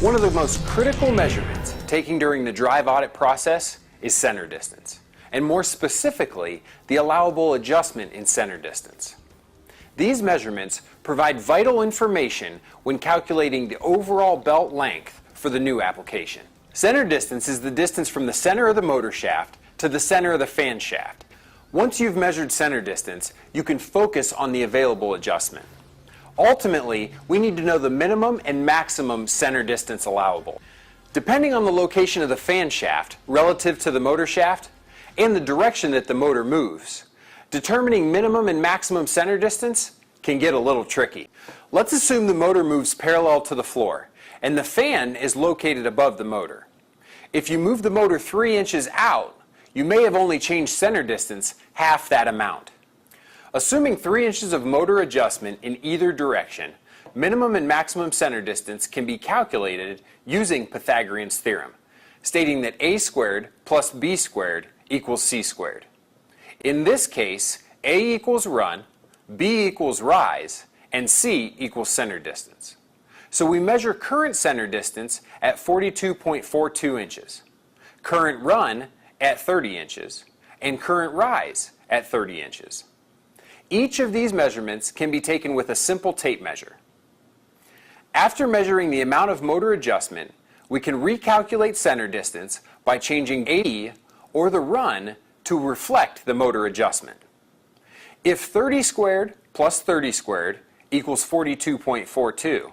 One of the most critical measurements taken during the drive audit process is center distance, and more specifically, the allowable adjustment in center distance. These measurements provide vital information when calculating the overall belt length for the new application. Center distance is the distance from the center of the motor shaft to the center of the fan shaft. Once you've measured center distance, you can focus on the available adjustment. Ultimately, we need to know the minimum and maximum center distance allowable. Depending on the location of the fan shaft relative to the motor shaft and the direction that the motor moves, determining minimum and maximum center distance can get a little tricky. Let's assume the motor moves parallel to the floor and the fan is located above the motor. If you move the motor 3 inches out, you may have only changed center distance half that amount. Assuming 3 inches of motor adjustment in either direction, minimum and maximum center distance can be calculated using Pythagorean's theorem, stating that a squared plus b squared equals c squared. In this case, a equals run, b equals rise, and c equals center distance. So we measure current center distance at 42.42 inches, current run at 30 inches, and current rise at 30 inches. Each of these measurements can be taken with a simple tape measure. After measuring the amount of motor adjustment, we can recalculate center distance by changing A or the run to reflect the motor adjustment. If 30 squared plus 30 squared equals 42.42,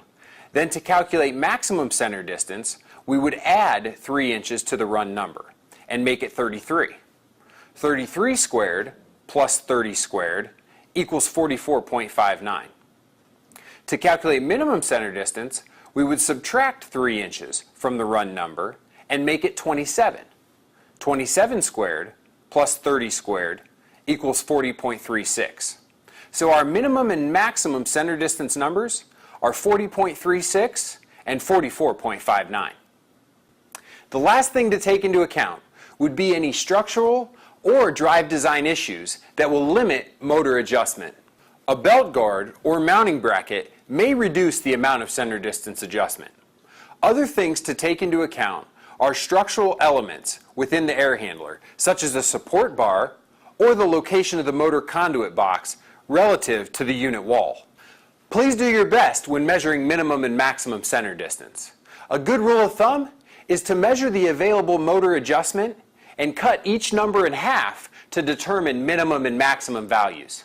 then to calculate maximum center distance, we would add 3 inches to the run number and make it 33. 33 squared plus 30 squared equals 44.59. To calculate minimum center distance, we would subtract 3 inches from the run number and make it 27. 27 squared plus 30 squared equals 40.36. So our minimum and maximum center distance numbers are 40.36 and 44.59. The last thing to take into account would be any structural or drive design issues that will limit motor adjustment. A belt guard or mounting bracket may reduce the amount of center distance adjustment. Other things to take into account are structural elements within the air handler, such as the support bar or the location of the motor conduit box relative to the unit wall. Please do your best when measuring minimum and maximum center distance. A good rule of thumb is to measure the available motor adjustment and cut each number in half to determine minimum and maximum values.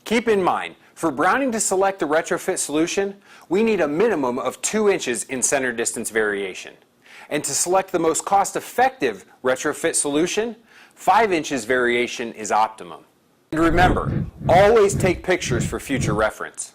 Keep in mind, for Browning to select a retrofit solution, we need a minimum of 2 inches in center distance variation. And to select the most cost-effective retrofit solution, 5 inches variation is optimum. And remember, always take pictures for future reference.